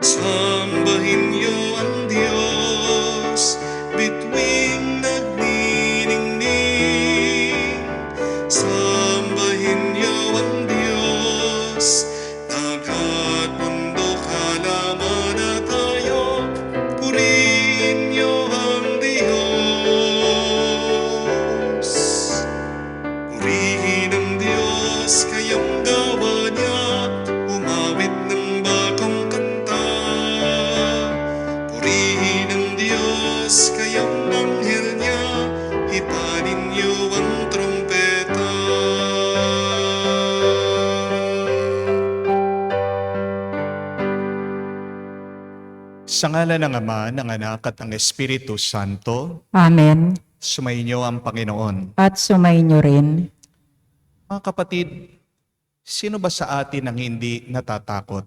Sambahin niyo ang Diyos, bituing nagniningning. Sambahin niyo ang Diyos, dagat, bundok, halaman at hayop. Purihin niyo ang Diyos. Purihin ang Diyos, kayong gawa niya, umawit ng bagong kanta. Purihin ang Diyos, kayong anghel niya, ipanin niyo ang trumpeta. Sa ngalan ng Ama, ng Anak at ng Espiritu Santo, Amen. sumainyo ang Panginoon. At sumainyo rin. Mga kapatid, sino ba sa atin ang hindi natatakot?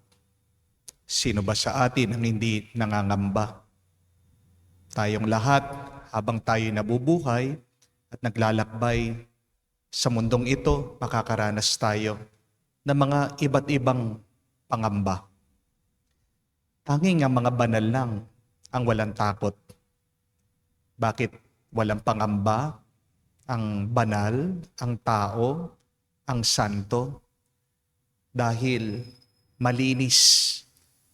Sino ba sa atin ang hindi nangangamba? Tayong lahat, habang tayo nabubuhay at naglalakbay sa mundong ito, makakaranas tayo ng mga iba't ibang pangamba. Tanging ang mga banal lang ang walang takot. Bakit walang pangamba? Ang banal, ang tao, ang santo, dahil malinis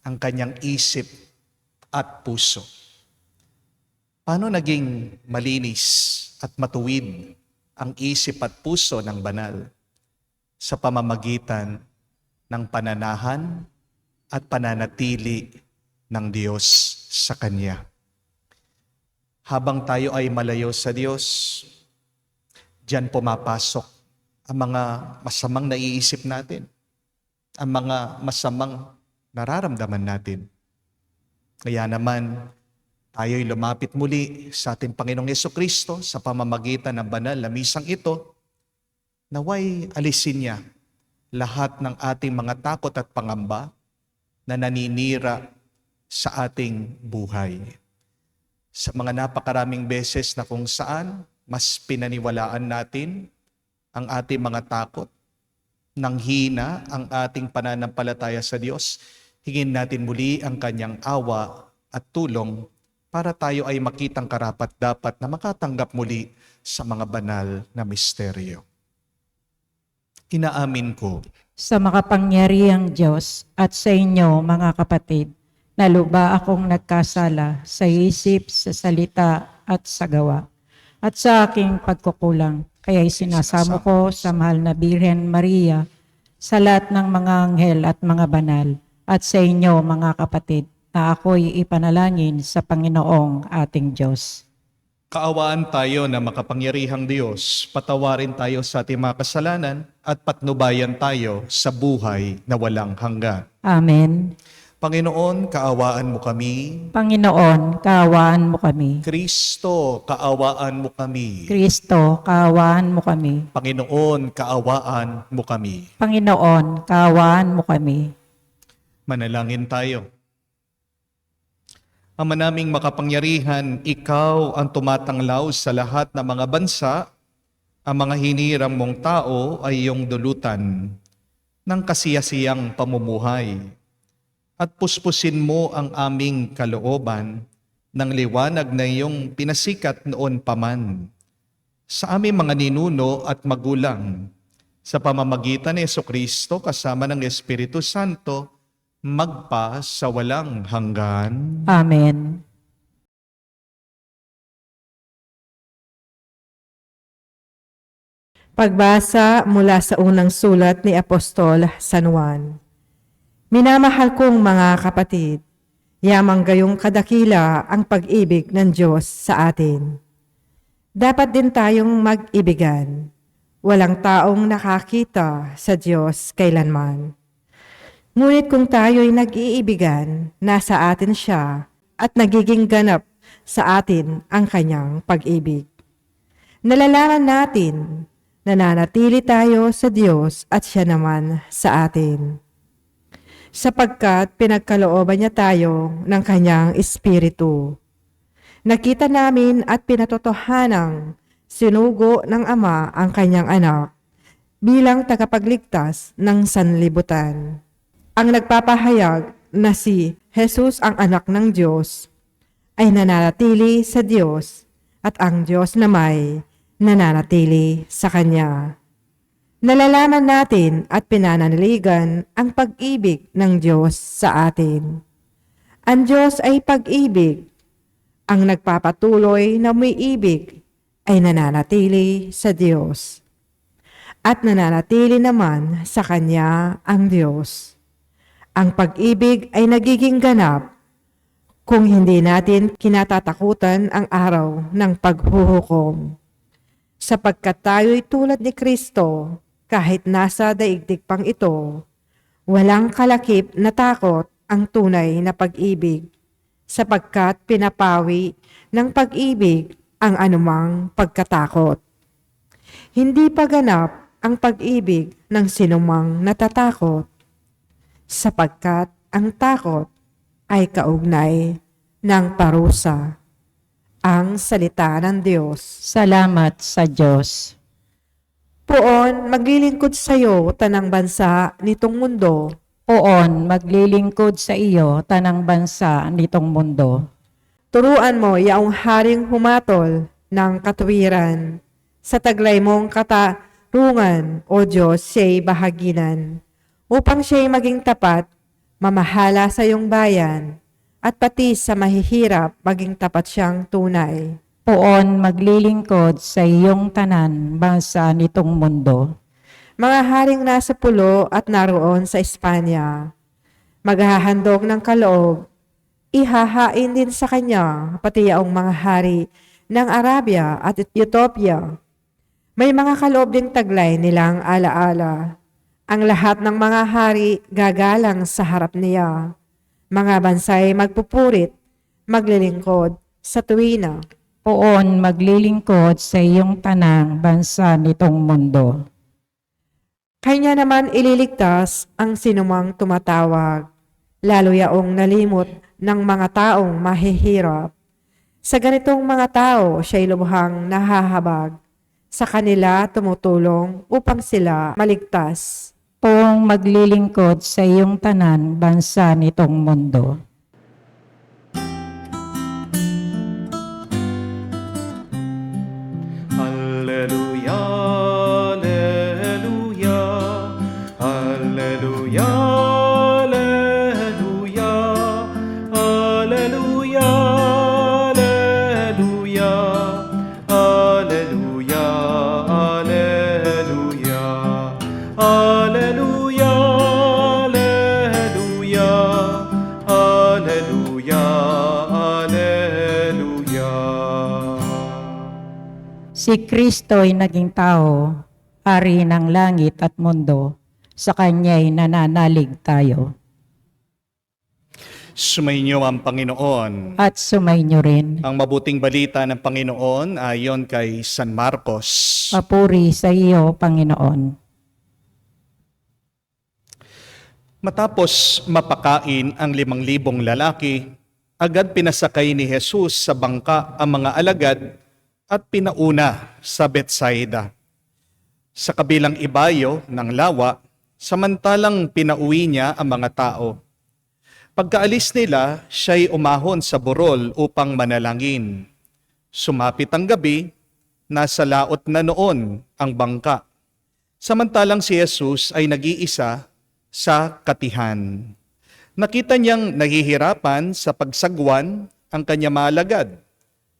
ang kanyang isip at puso. Paano naging malinis at matuwid ang isip at puso ng banal? Sa pamamagitan ng pananahan at pananatili ng Diyos sa Kanya. Habang tayo ay malayo sa Diyos, diyan pumapasok ang mga masamang naiisip natin, ang mga masamang nararamdaman natin. Kaya naman, tayo'y lumapit muli sa ating Panginoong Jesucristo sa pamamagitan ng banal na misang ito, naway alisin niya lahat ng ating mga takot at pangamba na naninira sa ating buhay. Sa mga napakaraming beses na kung saan mas pinaniwalaan natin ang ating mga takot, nang hina ang ating pananampalataya sa Diyos, hingin natin muli ang Kanyang awa at tulong para tayo ay makitang karapat-dapat na makatanggap muli sa mga banal na misteryo. Inaamin ko Sa makapangyarihang Diyos at sa inyo, mga kapatid, na luba akong nagkasala sa isip, sa salita at sa gawa, at sa aking pagkukulang. Kaya'y sinasamo ko sa mahal na Birhen Maria, sa lahat ng mga anghel at mga banal, at sa inyo, mga kapatid, na ako'y ipanalangin sa Panginoong ating Diyos. kaawaan tayo na makapangyarihang Diyos, patawarin tayo sa ating mga kasalanan at patnubayan tayo sa buhay na walang hanggan. Amen. Panginoon, kaawaan mo kami. Panginoon, kaawaan mo kami. Kristo, kaawaan mo kami. Kristo, kaawaan mo kami. Panginoon, kaawaan mo kami. Panginoon, kaawaan mo kami. Manalangin tayo. Ama naming makapangyarihan, ikaw ang tumatanglaw sa lahat ng mga bansa. Ang mga hinirang mong tao ay iyong dulutan ng kasiyasiyang pamumuhay. At puspusin mo ang aming kalooban ng liwanag na iyong pinasikat noon paman sa aming mga ninuno at magulang. Sa pamamagitan ni Jesucristo kasama ng Espiritu Santo, magpa sa walang hanggan. Amen. Pagbasa mula sa unang sulat ni Apostol San Juan. Minamahal kong mga kapatid, yamang gayong kadakila ang pag-ibig ng Diyos sa atin. Dapat din tayong mag-ibigan. Walang taong nakakita sa Diyos kailanman. Ngunit kung tayo'y nag-iibigan, nasa atin siya at nagiging ganap sa atin ang kanyang pag-ibig. Nalalaman natin, nananatili tayo sa Diyos at siya naman sa atin. Sapagkat pinagkalooban niya tayo ng kanyang Espiritu. Nakita namin at pinatotohanang sinugo ng Ama ang kanyang anak bilang tagapagligtas ng sanlibutan. Ang nagpapahayag na si Jesus ang anak ng Diyos ay nananatili sa Diyos at ang Diyos na may nananatili sa Kanya. Nalalaman natin at pinananaligan ang pag-ibig ng Diyos sa atin. Ang Diyos ay pag-ibig. Ang nagpapatuloy na may ibig ay nananatili sa Diyos. At nananatili naman sa Kanya ang Diyos. Ang pag-ibig ay nagiging ganap kung hindi natin kinatatakutan ang araw ng paghuhukom. Sapagkat tayo'y tulad ni Kristo, kahit nasa daigdig pang ito, walang kalakip na takot ang tunay na pag-ibig, sapagkat pinapawi ng pag-ibig ang anumang pagkatakot. Hindi pa ganap ang pag-ibig ng sinumang natatakot, sapagkat ang takot ay kaugnay ng parusa. Ang salita ng Diyos. Salamat sa Diyos. Poon, maglilingkod sa iyo tanang bansa nitong mundo. Poon, maglilingkod sa iyo tanang bansa nitong mundo. Turuan mo yaong haring humatol ng katuwiran. Sa taglay mong katarungan, O Diyos, siya'y bahaginan. Upang siya'y maging tapat, mamahala sa iyong bayan, at pati sa mahihirap maging tapat siyang tunay. Poon, maglilingkod sa iyong tanan bansa nitong mundo. Mga haring nasa pulo at naroon sa Espanya, maghahandog ng kaloob, ihahain din sa kanya pati yaong mga hari ng Arabia at Ethiopia. May mga kaloob ding taglay nilang alaala. Ang lahat ng mga hari gagalang sa harap niya. Mga bansay magpupurit, maglilingkod sa tuwina. Poon, maglilingkod sa iyong tanang bansa nitong mundo. Kanya naman ililigtas ang sinumang tumatawag, lalo yaong nalimot ng mga taong mahihirap. Sa ganitong mga tao, siya'y lubhang nahahabag. Sa kanila tumutulong upang sila maligtas. Poong maglilingkod sa iyong tanan bansa nitong mundo. Alleluia, alleluia, alleluia, alleluia, alleluia, alleluia, alleluia, alleluia, alleluia, alleluia, alleluia, alleluia. Si Kristo'y naging tao, hari ng langit at mundo, sa Kanya'y nananalig tayo. Sumainyo ang Panginoon. At sumainyo rin. Ang mabuting balita ng Panginoon ayon kay San Marcos. Papuri sa iyo, Panginoon. Matapos mapakain ang 5,000 lalaki, agad pinasakay ni Jesus sa bangka ang mga alagad at pinauna sa Betsaida. Sa kabilang ibayo ng lawa, samantalang pinauwi niya ang mga tao. Pagkaalis nila, siya'y umahon sa burol upang manalangin. Sumapit ang gabi, nasa laot na noon ang bangka. Samantalang si Jesus ay nag-iisa sa katihan. Nakita niyang nahihirapan sa pagsagwan ang kanyang mga alagad,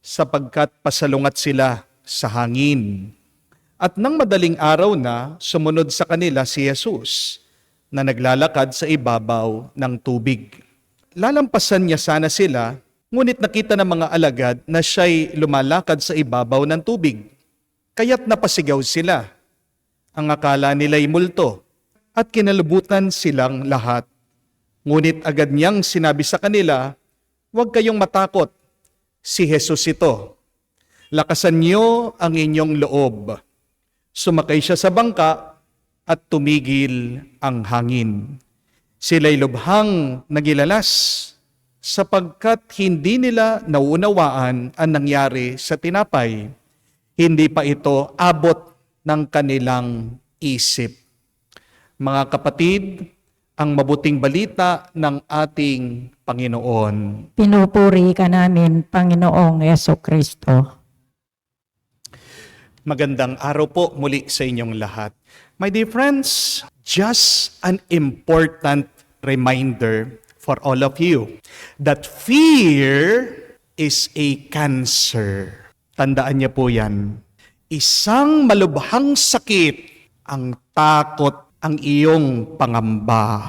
sapagkat pasalungat sila sa hangin. At nang madaling araw na, sumunod sa kanila si Jesus na naglalakad sa ibabaw ng tubig. Lalampasan niya sana sila, ngunit nakita ng mga alagad na siya'y lumalakad sa ibabaw ng tubig. Kaya't napasigaw sila. Ang akala nila'y multo at kinalubutan silang lahat. Ngunit agad niyang sinabi sa kanila, "Huwag kayong matakot. Si Jesus ito. Lakasan niyo ang inyong loob." Sumakay siya sa bangka at tumigil ang hangin. Sila'y lubhang nagilalas sapagkat hindi nila nauunawaan ang nangyari sa tinapay. Hindi pa ito abot ng kanilang isip. Mga kapatid, ang mabuting balita ng ating Panginoon. Pinupuri ka namin, Panginoong Yesukristo. Magandang araw po muli sa inyong lahat. My dear friends, just an important reminder for all of you that fear is a cancer. Tandaan niyo po yan. Isang malubhang sakit ang takot, ang iyong pangamba.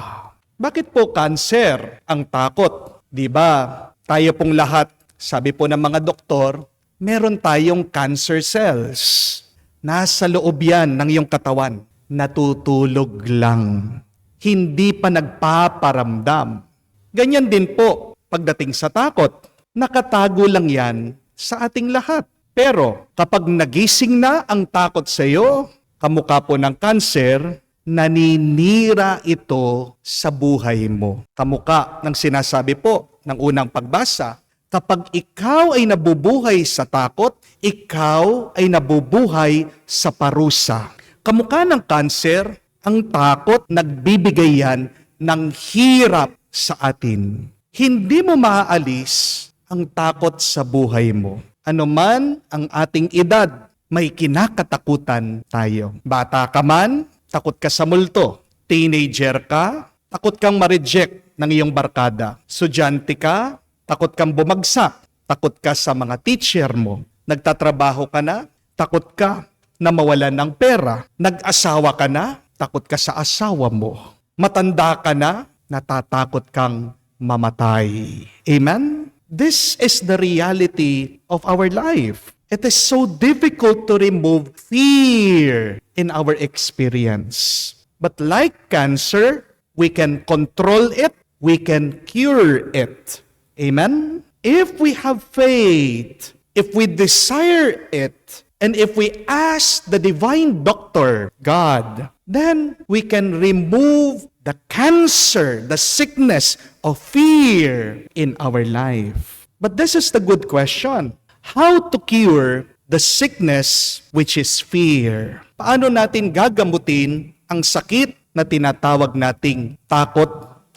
Bakit po cancer ang takot? Di ba? Tayo pong lahat, sabi po ng mga doktor, meron tayong cancer cells. Nasa loob yan ng iyong katawan. Natutulog lang. Hindi pa nagpaparamdam. Ganyan din po pagdating sa takot. Nakatago lang yan sa ating lahat. Pero kapag nagising na ang takot sa iyo, kamukha po ng cancer, naninira ito sa buhay mo. Kamukha ng sinasabi po ng unang pagbasa, kapag ikaw ay nabubuhay sa takot, ikaw ay nabubuhay sa parusa. Kamukha ng cancer, ang takot nagbibigay yan ng hirap sa atin. Hindi mo maaalis ang takot sa buhay mo. Ano man ang ating edad, may kinakatakutan tayo. Bata ka man, takot ka sa multo. Teenager ka, takot kang ma-reject ng iyong barkada. Estudyante ka, takot kang bumagsak. Takot ka sa mga teacher mo. Nagtatrabaho ka na, takot ka na mawalan ng pera. Nag-asawa ka na, takot ka sa asawa mo. Matanda ka na, natatakot kang mamatay. Amen? This is the reality of our life. It is so difficult to remove fear in our experience. But like cancer, we can control it, we can cure it. Amen? If we have faith, if we desire it, and if we ask the divine doctor, God, then we can remove the cancer, the sickness of fear in our life. But this is the good question. How to cure the sickness which is fear? Paano natin gagamutin ang sakit na tinatawag nating takot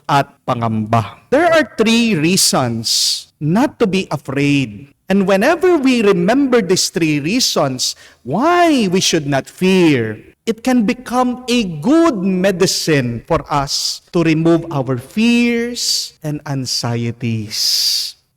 at pangamba? There are 3 reasons not to be afraid. And whenever we remember these 3 reasons why we should not fear, it can become a good medicine for us to remove our fears and anxieties.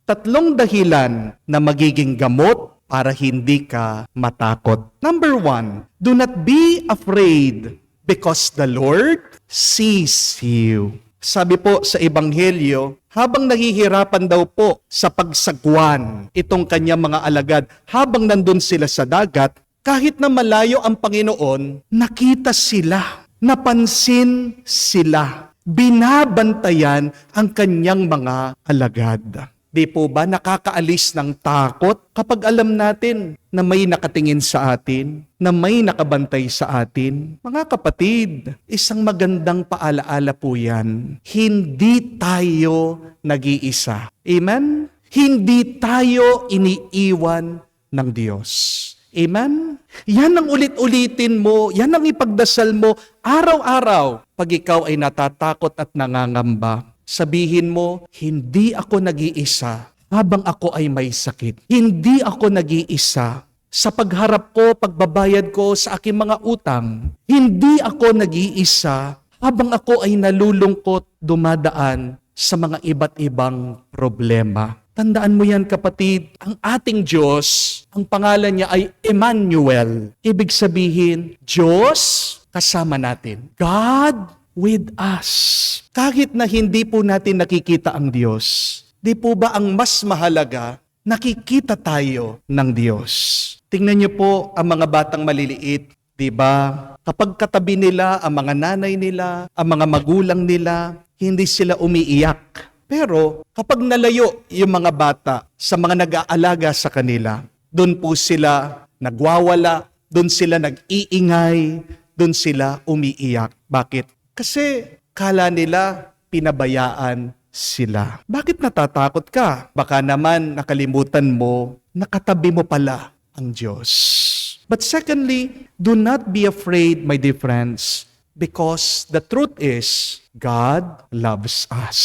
3 dahilan na magiging gamot para hindi ka matakot. Number 1, do not be afraid because the Lord sees you. Sabi po sa Ebanghelyo, habang nahihirapan daw po sa pagsagwan itong kanyang mga alagad, habang nandun sila sa dagat, kahit na malayo ang Panginoon, nakita sila, napansin sila, binabantayan ang kanyang mga alagad. Di po ba nakakaalis ng takot kapag alam natin na may nakatingin sa atin, na may nakabantay sa atin? Mga kapatid, isang magandang paalaala po yan. Hindi tayo nag-iisa. Amen? Hindi tayo iniiwan ng Diyos. Amen? Yan ang ulit-ulitin mo, yan ang ipagdasal mo araw-araw pag ikaw ay natatakot at nangangamba. Sabihin mo, hindi ako nag-iisa habang ako ay may sakit. Hindi ako nag-iisa sa pagharap ko, pagbabayad ko sa aking mga utang. Hindi ako nag-iisa habang ako ay nalulungkot, dumadaan sa mga iba't ibang problema. Tandaan mo yan, kapatid, ang ating Diyos, ang pangalan niya ay Emmanuel. Ibig sabihin, Diyos kasama natin. God with us. Kahit na hindi po natin nakikita ang Diyos, di po ba ang mas mahalaga, nakikita tayo ng Diyos? Tingnan niyo po ang mga batang maliliit, di ba? Kapag katabi nila ang mga nanay nila, ang mga magulang nila, hindi sila umiiyak. Pero kapag nalayo yung mga bata sa mga nag-aalaga sa kanila, doon po sila nagwawala, doon sila nag-iingay, doon sila umiiyak. Bakit? Kasi kala nila pinabayaan sila. Bakit natatakot ka? Baka naman nakalimutan mo, nakatabi mo pala ang Diyos. But secondly, do not be afraid, my dear friends, because the truth is, God loves us.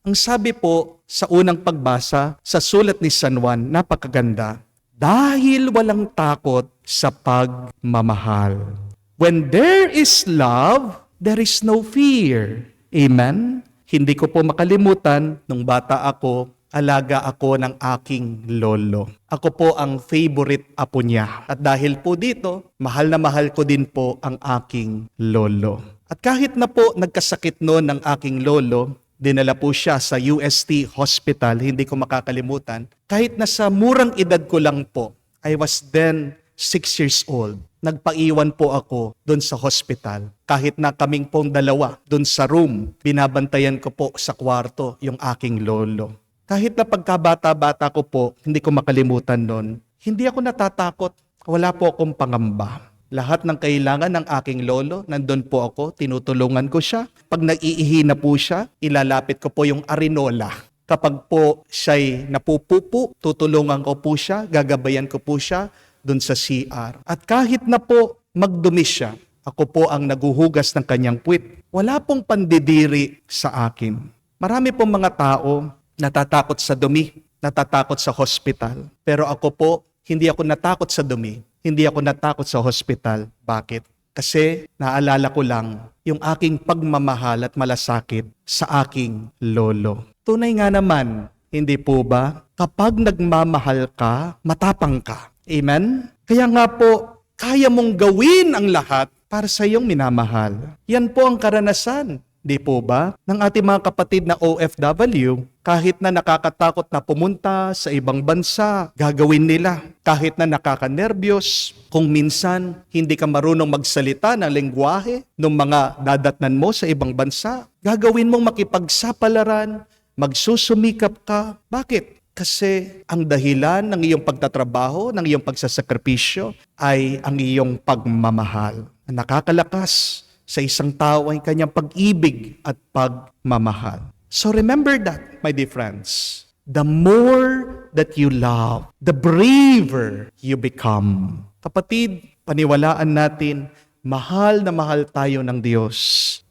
Ang sabi po sa unang pagbasa sa sulat ni San Juan, napakaganda. Dahil walang takot sa pagmamahal. When there is love, there is no fear. Amen? Hindi ko po makalimutan, nung bata ako, alaga ako ng aking lolo. Ako po ang favorite apo niya. At dahil po dito, mahal na mahal ko din po ang aking lolo. At kahit na po nagkasakit noon ng aking lolo, dinala po siya sa UST Hospital, hindi ko makakalimutan. Kahit nasa murang edad ko lang po, I was then 6 years old. Nagpaiwan po ako doon sa hospital. Kahit na kaming pong dalawa doon sa room, binabantayan ko po sa kwarto yung aking lolo. Kahit na pagkabata-bata ko po, hindi ko makalimutan noon, hindi ako natatakot. Wala po akong pangamba. Lahat ng kailangan ng aking lolo, nandun po ako, tinutulungan ko siya. Pag naiihi na po siya, ilalapit ko po yung arinola. Kapag po siya'y napupupo, tutulungan ko po siya, gagabayan ko po siya dun sa CR. At kahit na po magdumi siya, ako po ang naguhugas ng kanyang puwit. Wala pong pandidiri sa akin. Marami pong mga tao natatakot sa dumi, natatakot sa hospital. Pero ako po, hindi ako natakot sa dumi. Hindi ako natakot sa hospital. Bakit? Kasi naalala ko lang yung aking pagmamahal at malasakit sa aking lolo. Tunay nga naman, hindi po ba? Kapag nagmamahal ka, matapang ka. Amen? Kaya nga po, kaya mong gawin ang lahat para sa iyong minamahal. Yan po ang karanasan. Di po ba? Ng ating mga kapatid na OFW, kahit na nakakatakot na pumunta sa ibang bansa, gagawin nila. Kahit na nakakanerbiyos, kung minsan hindi ka marunong magsalita ng lengguwahe ng mga dadatnan mo sa ibang bansa, gagawin mong makipagsapalaran, magsusumikap ka. Bakit? Kasi ang dahilan ng iyong pagtatrabaho, ng iyong pagsasakripisyo ay ang iyong pagmamahal. Nakakalakas sa isang tao ay kanyang pag-ibig at pagmamahal. So remember that, my dear friends. The more that you love, the braver you become. Kapatid, paniwalaan natin, mahal na mahal tayo ng Diyos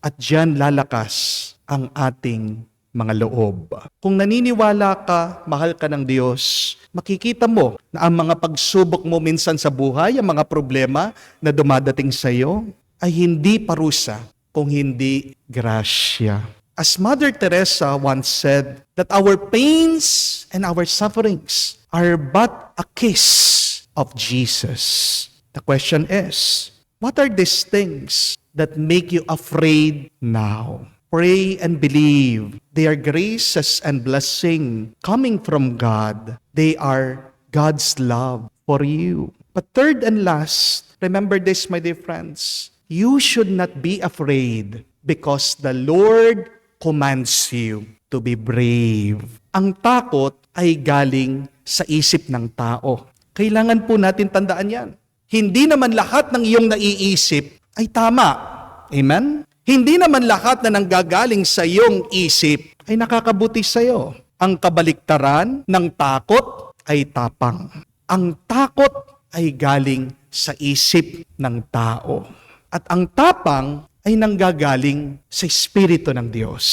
at diyan lalakas ang ating mga loob. Kung naniniwala ka, mahal ka ng Diyos, makikita mo na ang mga pagsubok mo minsan sa buhay, ang mga problema na dumadating sa iyo, ay hindi parusa, kung hindi grasya. As Mother Teresa once said, that our pains and our sufferings are but a kiss of Jesus. The question is, what are these things that make you afraid now? Pray and believe. They are graces and blessing coming from God. They are God's love for you. But third and last, remember this, my dear friends. You should not be afraid because the Lord commands you to be brave. Ang takot ay galing sa isip ng tao. Kailangan po natin tandaan yan. Hindi naman lahat ng iyong naiisip ay tama. Amen? Hindi naman lahat na nanggagaling sa iyong isip ay nakakabuti sa iyo. Ang kabaliktaran ng takot ay tapang. Ang takot ay galing sa isip ng tao. At ang tapang ay nanggagaling sa Espiritu ng Diyos.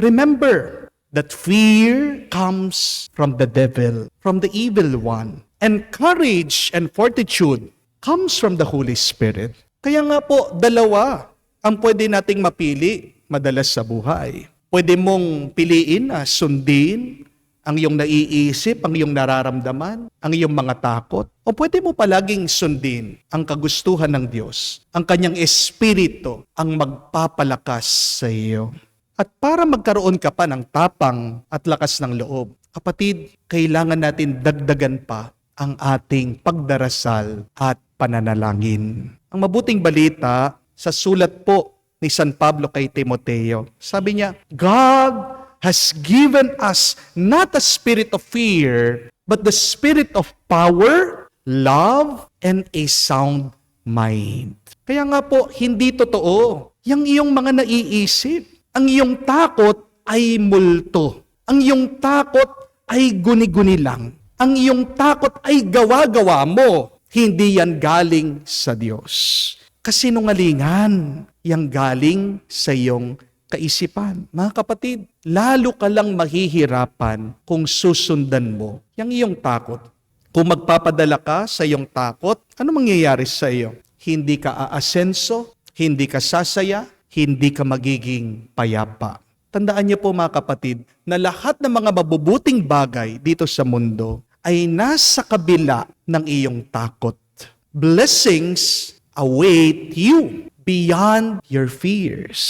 Remember that fear comes from the devil, from the evil one. And courage and fortitude comes from the Holy Spirit. Kaya nga po, dalawa ang pwede nating mapili madalas sa buhay. Pwede mong piliin na sundin ang iyong naiisip, ang iyong nararamdaman, ang iyong mga takot. O pwede mo palaging sundin ang kagustuhan ng Diyos, ang kanyang espiritu, ang magpapalakas sa iyo. At para magkaroon ka pa ng tapang at lakas ng loob, kapatid, kailangan natin dagdagan pa ang ating pagdarasal at pananalangin. Ang mabuting balita sa sulat po ni San Pablo kay Timoteo, sabi niya, God has given us not a spirit of fear, but the spirit of power, love, and a sound mind. Kaya nga po, hindi totoo yung iyong mga naiisip. Ang iyong takot ay multo. Ang iyong takot ay guni-guni lang. Ang iyong takot ay gawa-gawa mo. Hindi yan galing sa Diyos. Kasinungalingan yang galing sa iyong kaisipan. Mga kapatid, lalo ka lang mahihirapan kung susundan mo yung iyong takot. Kung magpapadala ka sa iyong takot, ano mangyayari sa iyo? Hindi ka aasenso, hindi ka sasaya, hindi ka magiging payapa. Tandaan niyo po mga kapatid, na lahat ng mga mabubuting bagay dito sa mundo ay nasa kabila ng iyong takot. Blessings await you beyond your fears.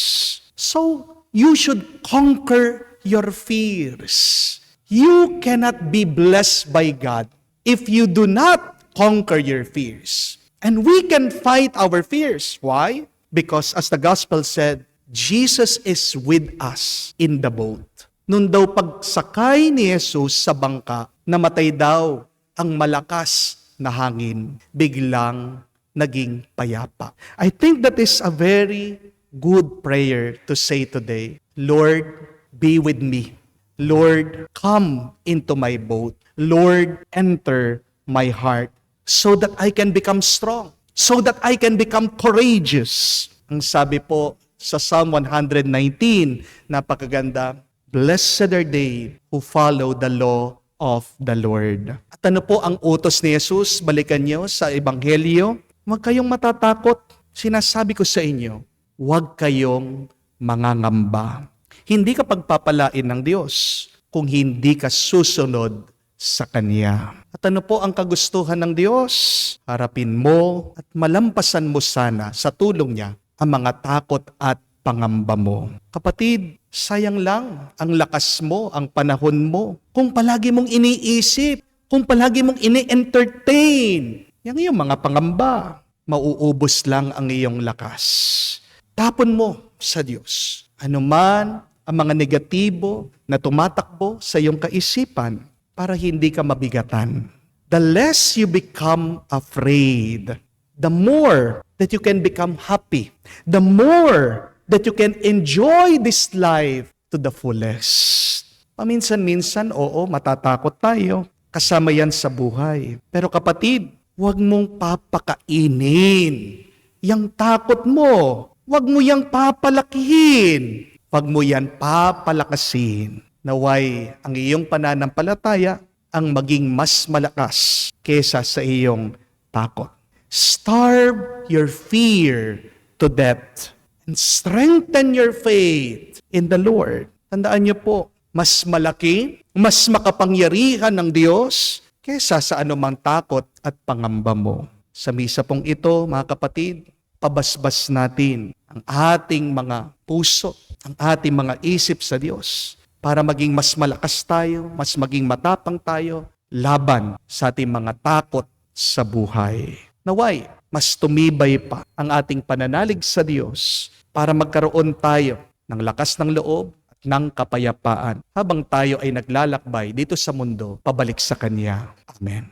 So, you should conquer your fears. You cannot be blessed by God if you do not conquer your fears. And we can fight our fears. Why? Because as the gospel said, Jesus is with us in the boat. Nung daw pagsakay ni Jesus sa bangka, namatay daw ang malakas na hangin, biglang naging payapa. I think that is a very good prayer to say today. Lord, be with me. Lord, come into my boat. Lord, enter my heart so that I can become strong, so that I can become courageous. Ang sabi po sa Psalm 119, napakaganda, blessed are they who follow the law of the Lord. At ano po ang utos ni Jesus? Balikan niyo sa Ebanghelyo. Huwag kayong matatakot. Sinasabi ko sa inyo, huwag kayong mangangamba. Hindi ka pagpapalain ng Diyos kung hindi ka susunod sa Kanya. At ano po ang kagustuhan ng Diyos? Harapin mo at malampasan mo sana sa tulong niya ang mga takot at pangamba mo. Kapatid, sayang lang ang lakas mo, ang panahon mo, kung palagi mong iniisip, kung palagi mong ini-entertain yung iyong mga pangamba. Mauubos lang ang iyong lakas. Tapon mo sa Diyos. Ano man ang mga negatibo na tumatakbo sa iyong kaisipan para hindi ka mabigatan. The less you become afraid, the more that you can become happy. The more that you can enjoy this life to the fullest. Paminsan-minsan, oo, matatakot tayo. Kasama yan sa buhay. Pero kapatid, huwag mong papakainin yang takot mo. Huwag mo yang papalakihin. Huwag mo yan papalakasin. Naway ang iyong pananampalataya ang maging mas malakas kesa sa iyong takot. Starve your fear to death and strengthen your faith in the Lord. Tandaan niyo po, mas malaki, mas makapangyarihan ng Diyos kesa sa anumang takot at pangamba mo. Sa misa pong ito, mga kapatid, pabasbas natin ang ating mga puso, ang ating mga isip sa Diyos para maging mas malakas tayo, mas maging matapang tayo laban sa ating mga takot sa buhay. Naway, mas tumibay pa ang ating pananalig sa Diyos para magkaroon tayo ng lakas ng loob at ng kapayapaan habang tayo ay naglalakbay dito sa mundo pabalik sa Kanya. Amen.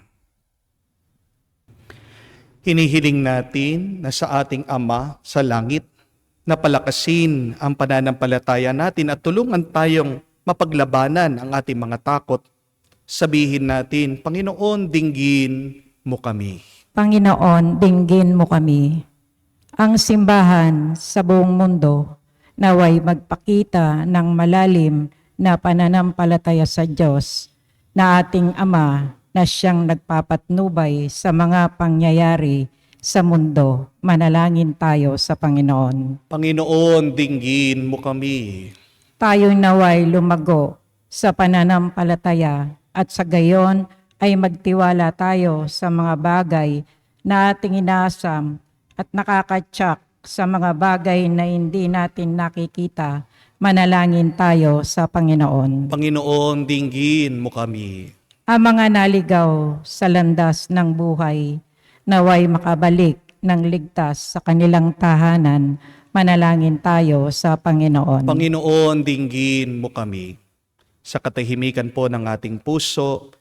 Hinihiling natin na sa ating Ama sa langit na palakasin ang pananampalataya natin at tulungan tayong mapaglabanan ang ating mga takot. Sabihin natin, Panginoon, dinggin mo kami. Panginoon, dinggin mo kami. Ang simbahan sa buong mundo naway magpakita ng malalim na pananampalataya sa Diyos na ating Ama na siyang nagpapatnubay sa mga pangyayari sa mundo. Manalangin tayo sa Panginoon. Panginoon, dinggin mo kami. Tayo'y naway lumago sa pananampalataya at sa gayon ay magtiwala tayo sa mga bagay na ating inaasam at nakakatsak sa mga bagay na hindi natin nakikita. Manalangin tayo sa Panginoon. Panginoon, dinggin mo kami. Ang mga naligaw sa landas ng buhay, naway makabalik ng ligtas sa kanilang tahanan. Manalangin tayo sa Panginoon. Panginoon, dinggin mo kami. Sa katahimikan po ng ating puso,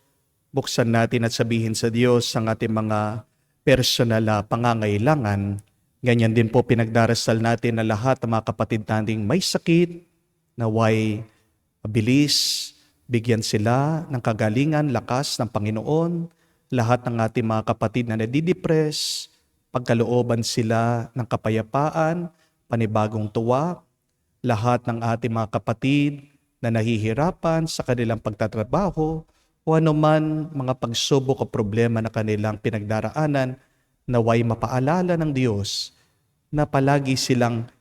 buksan natin at sabihin sa Diyos ang ating mga personal na pangangailangan. Ganyan din po pinagdarasal natin na lahat ng mga kapatid nating may sakit, naway mabilis, bigyan sila ng kagalingan, lakas ng Panginoon. Lahat ng ating mga kapatid na nadidepress, pagkalooban sila ng kapayapaan, panibagong tuwa. lahat ng ating mga kapatid na nahihirapan sa kanilang pagtatrabaho o anuman mga pagsubok o problema na kanilang pinagdaraanan, naway mapaalala ng Diyos na palagi silang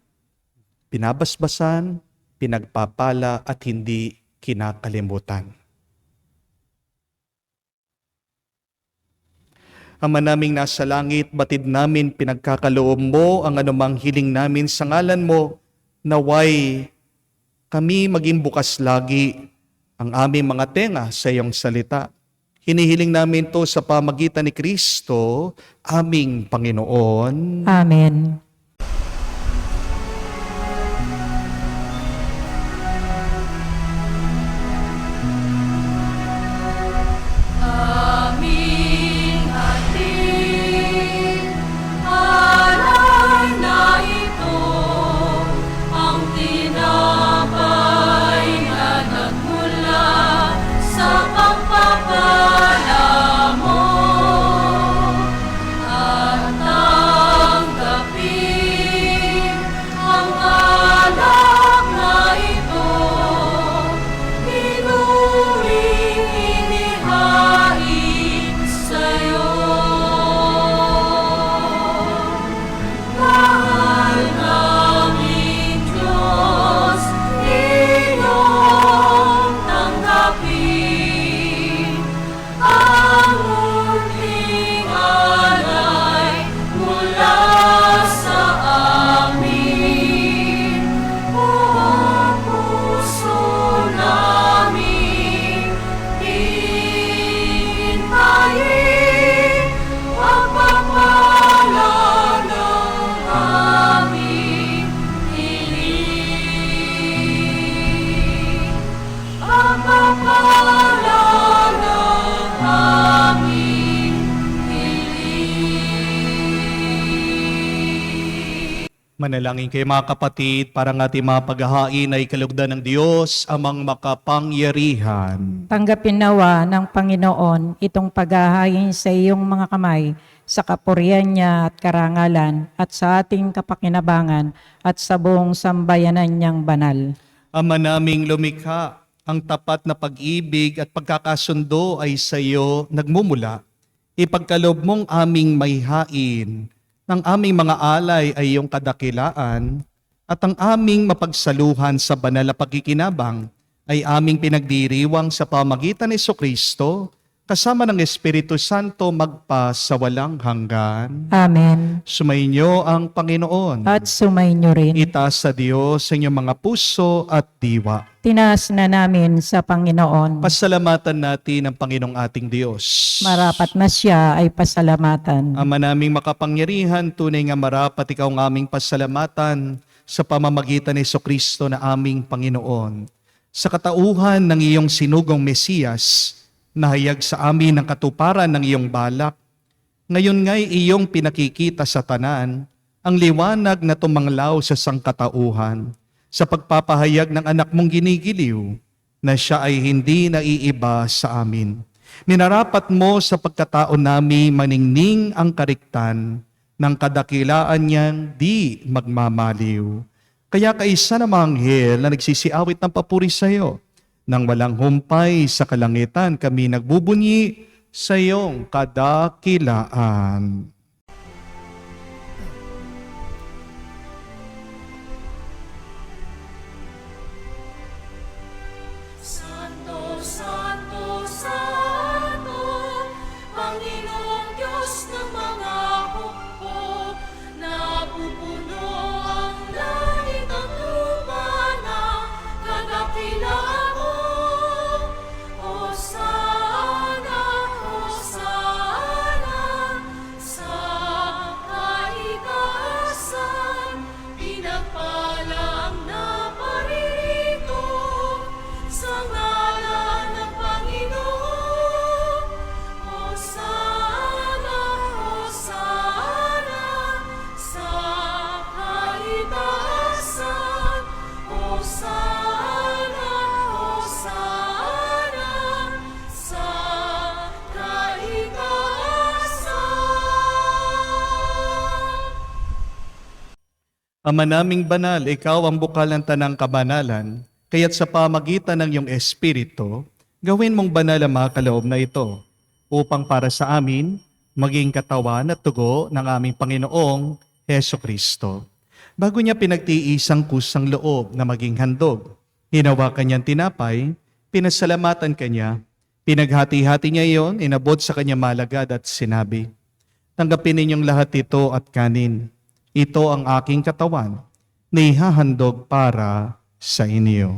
binabasbasan, pinagpapala at hindi kinakalimutan. Ama naming nasa langit, batid namin pinagkakaloob mo ang anumang hiling namin sa ngalan mo, naway kami maging bukas lagi ang aming mga tenga sa iyong salita. Hinihiling namin to sa pamagitan ni Kristo, aming Panginoon. Amen. Aming ating alay na ito, ang tinapay na nagmula sa pagpapala mo. At tanggapin ang alak na ito, inuring inihain sa'yo. Mahal naming Diyos, iyong tanggapin ang munting alay mula sa amin. Buong puso namin hintayin pagpapala ng aming hiling. Pagpapala ng aming hiling. Manalangin kayo mga kapatid, para ng ating mga paghahain ay kalugdan ng Diyos, amang makapangyarihan. Tanggapin nawa ng Panginoon itong paghahain sa iyong mga kamay, sa kapurihan niya at karangalan, at sa ating kapakinabangan, at sa buong sambayanan niyang banal. Ama naming lumikha, ang tapat na pag-ibig at pagkakasundo ay sa iyo nagmumula. Ipagkaloob mong aming mayhain, ng aming mga alay ay iyong kadakilaan, at ang aming mapagsaluhan sa banal na pagkikinabang ay aming pinagdiriwang sa pamagitan ni Jesucristo, kasama ng Espiritu Santo magpa sa walang hanggan. Amen. Sumainyo ang Panginoon. At sumainyo rin. Itaas sa Diyos sa inyong mga puso at diwa. Tinaas na namin sa Panginoon. Pasalamatan natin ang Panginoong ating Diyos. Marapat na siya ay pasalamatan. Ama naming makapangyarihan, tunay nga marapat ikaw ang aming pasalamatan sa pamamagitan ni Jesucristo na aming Panginoon. Sa katauhan ng iyong sinugong Mesiyas, nahayag sa amin ang katuparan ng iyong balak. Ngayon nga'y iyong pinakikita sa tanan, ang liwanag na tumanglaw sa sangkatauhan, sa pagpapahayag ng anak mong ginigiliw, na siya ay hindi naiiba sa amin. Minarapat mo sa pagkatao nami maningning ang kariktan ng kadakilaan niyang di magmamaliw. Kaya kaisa na mga anghel na nagsisiawit ng papuri sa iyo, nang walang humpay sa kalangitan kami nagbubunyi sa iyong kadakilaan. Santo, Santo, Santo, Panginoong Diyos ng mga hukbo, napupuno ang langit at lupa ng kadakilaan mo. Hosana, Hosana, sa Ama naming banal, ikaw ang bukal ng tanang kabanalan, kaya't sa pamagitan ng iyong Espiritu, gawin mong banal ang mga kaloob na ito, upang para sa amin, maging katawan at tugo ng aming Panginoong Heso Kristo. Bago niya pinagtiisang kusang loob na maging handog, hinawakan niyang tinapay, pinasalamatan kanya, pinaghati-hati niya iyon, inabot sa kanya malagad at sinabi, "Tanggapin ninyong lahat ito at kanin. Ito ang aking katawan na ihahandog para sa inyo."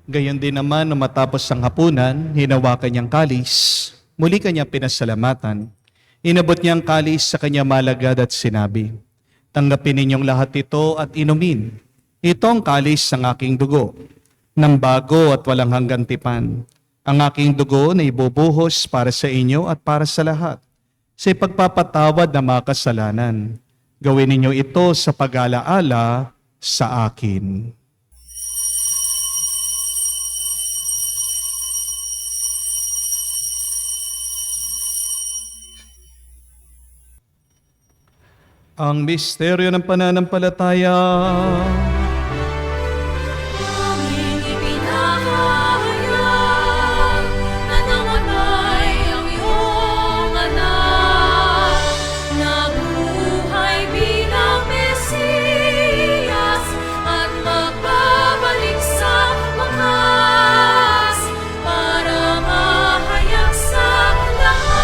Gayon din naman, nung matapos ang hapunan, hinawakan niyang kalis, muli kanyang pinasalamatan. Inabot niyang kalis sa kanya malagad at sinabi, "Tanggapin ninyong lahat ito at inumin. Ito ang kalis ng aking dugo, ng bago at walang hanggang tipan. Ang aking dugo na ibubuhos para sa inyo at para sa lahat, sa ipagpapatawad ng mga kasalanan. Gawin ninyo ito sa pag-alaala sa akin." Ang misteryo ng pananampalataya. Aming ipinahayag na namatay ang iyong anak, nabuhay bilang Mesiyas at magbabalik sa wakas para mahayag sa lahat.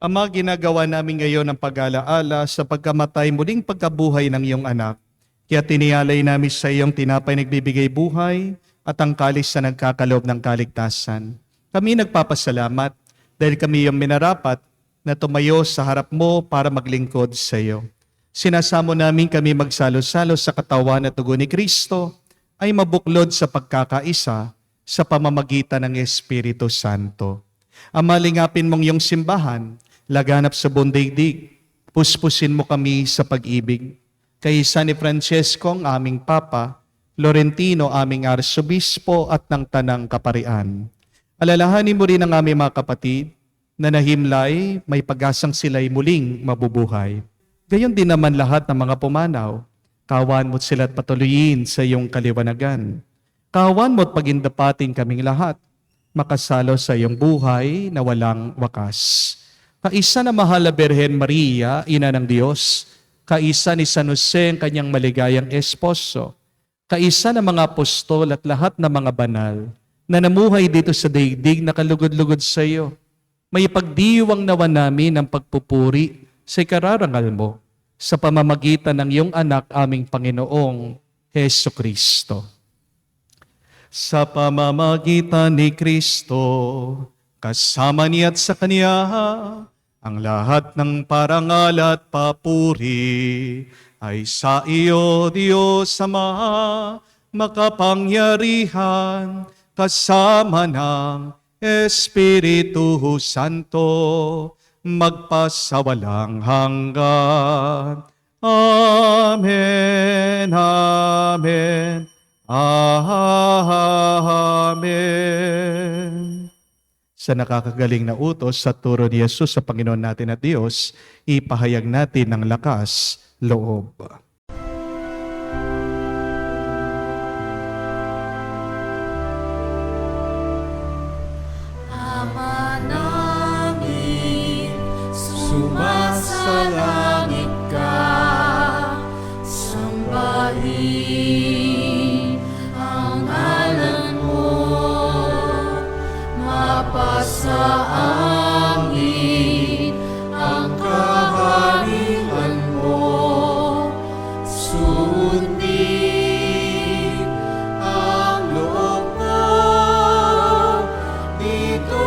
Ama, ginagawa namin ngayon ang pag-alaala sa pagkamatay muling pagkabuhay ng iyong anak. Kaya tinialay namin sa iyong tinapay nagbibigay buhay at ang kalis na nagkakaloob ng kaligtasan. Kami nagpapasalamat dahil kami iyong minarapat na tumayo sa harap mo para maglingkod sa iyo. Sinasamo namin kami magsalo-salo sa katawan at dugo ni Kristo ay mabuklod sa pagkakaisa sa pamamagitan ng Espiritu Santo. Ama, lingapin mong iyong simbahan, laganap sa buong daigdig, puspusin mo kami sa pag-ibig. Kay San Francesco, ang aming Papa, Laurentino, aming Arsobispo at ng Tanang Kaparian. Alalahanin mo rin ang aming mga kapatid na nahimlay, may pag-asang sila'y muling mabubuhay. Gayon din naman lahat ng mga pumanaw, kawan mo't sila't patuloyin sa iyong kaliwanagan. Kawan mo't pagindapatin kaming lahat, makasalo sa iyong buhay na walang wakas. Kaisa na mahal na Birhen Maria, Ina ng Diyos, kaisa ni San Jose, ang kanyang maligayang esposo, kaisa ng mga apostol at lahat ng mga banal na namuhay dito sa daigdig na kalugod-lugod sa iyo. May pagdiwang nawa namin ang pagpupuri sa ikararangal mo sa pamamagitan ng iyong anak, aming Panginoong Heso Kristo. Sa pamamagitan ni Kristo, kasama niya at sa Kanya, ang lahat ng parangal at papuri ay sa iyo, Diyos Ama, makapangyarihan, kasama ng Espiritu Santo, magpasawalang hanggan. Amen, Amen, Amen. Sa nakakagaling na utos sa turo ni Jesus sa Panginoon natin at Diyos, ipahayag natin ng lakas loob. Ama namin, sumasalangit ka, sambahin ang ngalan mo, mapasa amin ang kaharian mo, sundin ang loob mo dito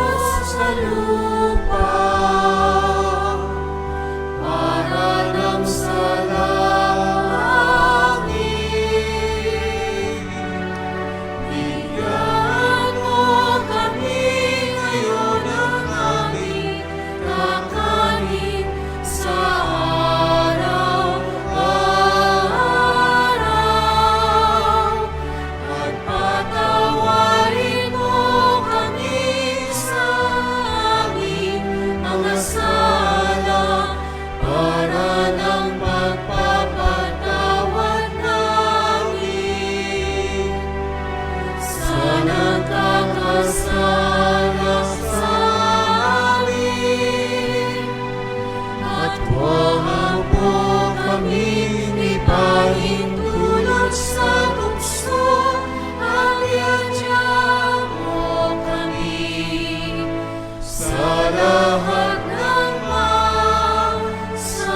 sa lupa para lang sa langit. Bigyan mo kami ngayon ng aming kakanin sa araw-araw. pahintulot sa bukso at iadya mo kami sa lahat ng masama.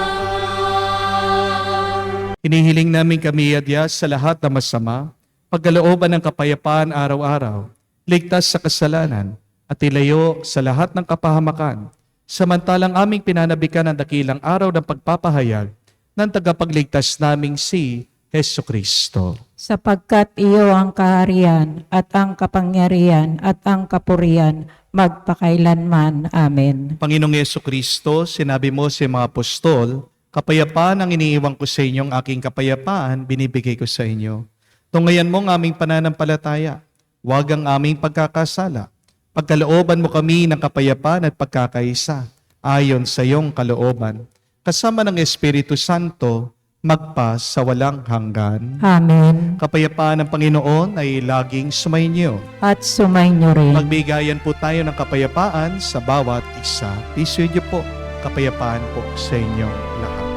Hinihiling namin kami adya sa lahat ng masama, pagkalooban ng kapayapaan araw-araw, ligtas sa kasalanan, at ilayo sa lahat ng kapahamakan, samantalang aming pinanabikan ang dakilang araw ng pagpapahayag ng tagapagligtas naming si Hesu Kristo. Sapagkat iyo ang kaharian at ang kapangyarihan at ang kapurihan magpakailanman. Amen. Panginoong Hesu Kristo, sinabi mo sa mga apostol, kapayapaan ang iniiwan ko sa inyong aking kapayapaan, binibigay ko sa inyo. Tungayan mo ang aming pananampalataya, huwag ang aming pagkakasala. Pagkalooban mo kami ng kapayapaan at pagkakaisa, ayon sa iyong kalooban. Kasama ng Espiritu Santo, magpa sa walang hanggan. Amen. Kapayapaan ng Panginoon ay laging sumainyo. At sumainyo rin. Magbigayan po tayo ng kapayapaan sa bawat isa. Isuyo po, kapayapaan po sa inyong lahat.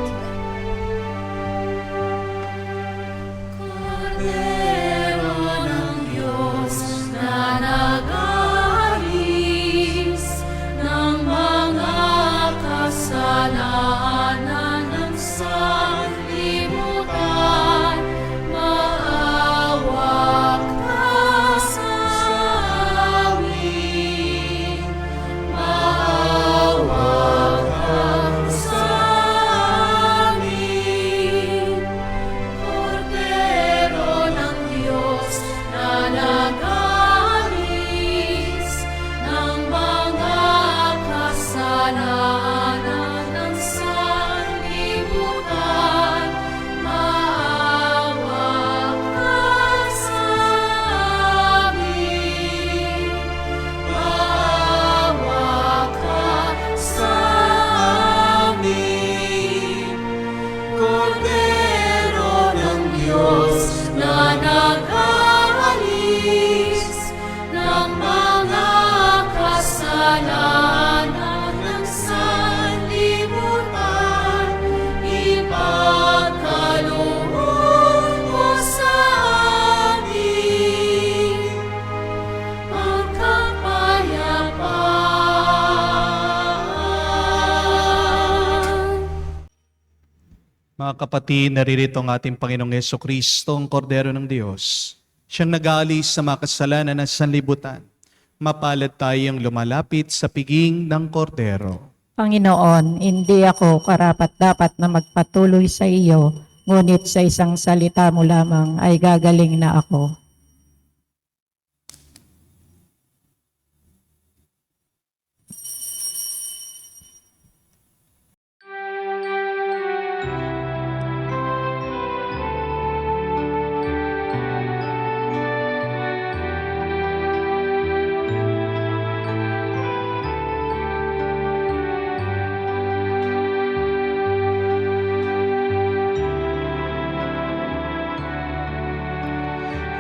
Kordero ng Diyos na nag-aalis ng mga kasalanan ng sanlibutan, maawa ka sa amin. Maawa ka sa amin. Kordero ng Diyos na nag-aalis ng mga kasalanan ng sanlibutan, maawa ka sa amin. Maawa ka sa amin. Kordero ng Diyos na nag-aalis ng mga kasalanan ng sanlibutan, ipagkaloob mo sa amin ang kapayapaan. Mga kapatid, naririto ang ating Panginoong Heso Kristo, ang Kordero ng Diyos. Siyang nag-aalis sa mga kasalanan ng sanlibutan. Mapalad tayong lumalapit sa piging ng Kordero. Panginoon, hindi ako karapat-dapat na magpatuloy sa iyo, ngunit sa isang salita mo lamang ay gagaling na ako.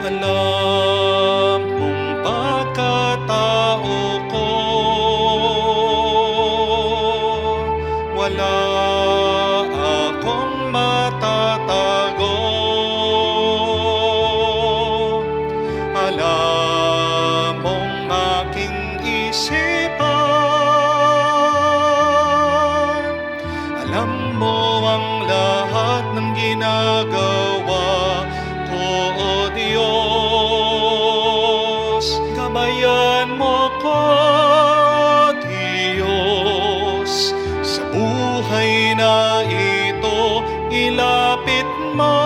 Alam mong pagkatao ko, wala akong matatago. Alam mong aking isipan, alam mo ang lahat ng ginagawa ko, O Diyos. Gabayan mo ko, Diyos, sa buhay na ito. Ilapit mo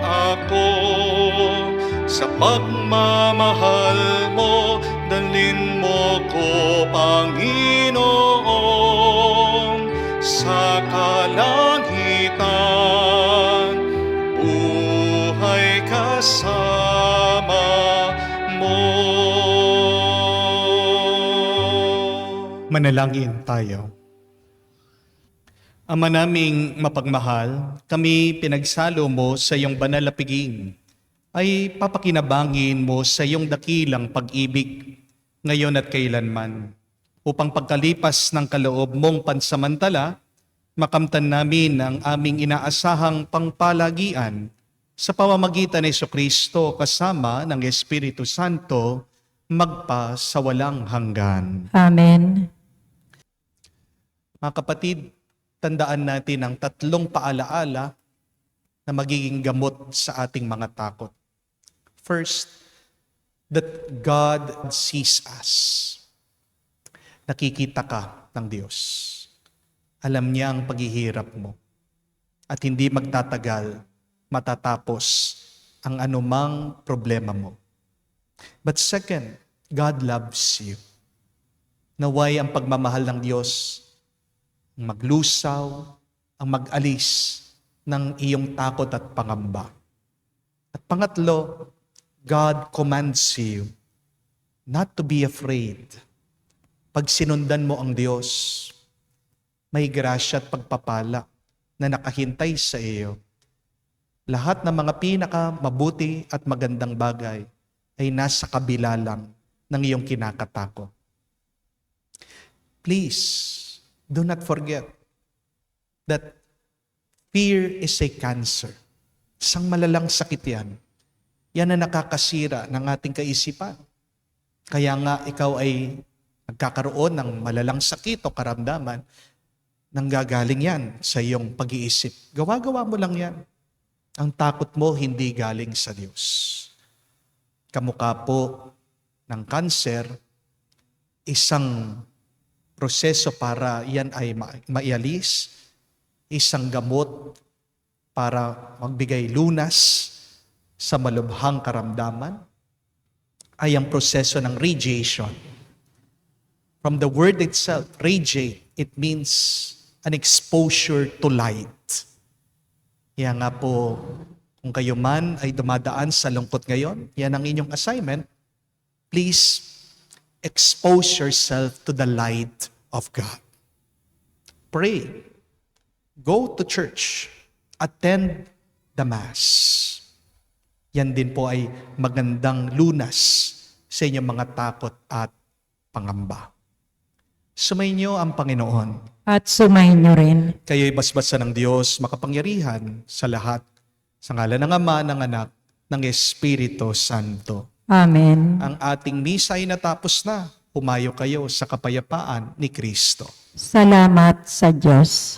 ako sa pagmamahal mo. Dalhin mo ko, Panginoon, sa kalangitan. Buhay kasama mo. Manalangin tayo. Ama naming mapagmahal, kami pinagsalo mo sa iyong banal na piging, ay papakinabangin mo sa iyong dakilang pag-ibig ngayon at kailanman, upang pagkalipas ng kaloob mong pansamantala Makamtan namin ang aming inaasahang pangpalagian sa pamamagitan ni Jesucristo kasama ng Espiritu Santo magpa sa walang hanggan. Amen. Mga kapatid, tandaan natin ang 3 paalaala na magiging gamot sa ating mga takot. First, that God sees us. Nakikita ka ng Diyos. Alam niya ang paghihirap mo. At hindi magtatagal, matatapos ang anumang problema mo. But second, God loves you. Naway ang pagmamahal ng Diyos ang maglusaw, ang mag-alis ng iyong takot at pangamba. At pangatlo, God commands you not to be afraid. Pag sinundan mo ang Diyos, may grasya at pagpapala na nakahintay sa iyo. Lahat ng mga pinakamabuti at magandang bagay ay nasa kabila lang ng iyong kinakatakot. Please, do not forget that fear is a cancer. Isang malalang sakit yan. Yan ang nakakasira ng ating kaisipan. Kaya nga ikaw ay nagkakaroon ng malalang sakit o karamdaman, nanggagaling yan sa iyong pag-iisip. Gawa-gawa mo lang yan. Ang takot mo hindi galing sa Diyos. Kamukha po ng kanser, isang proseso para yan ay maialis, isang gamot para magbigay lunas sa malubhang karamdaman, ay ang proseso ng radiation. From the word itself, radiate, it means an exposure to light. Kaya nga po, kung kayo man ay dumadaan sa lungkot ngayon, yan ang inyong assignment, please expose yourself to the light of God. Pray. Go to church. Attend the Mass. Yan din po ay magandang lunas sa inyong mga takot at pangamba. Sumainyo ang Panginoon. At sumayin niyo rin. Kayo'y basbasa ng Diyos, makapangyarihan sa lahat. Sa ngalan ng Ama, ng Anak, ng Espiritu Santo. Amen. Ang ating misa ay natapos na. Humayo kayo sa kapayapaan ni Kristo. Salamat sa Diyos.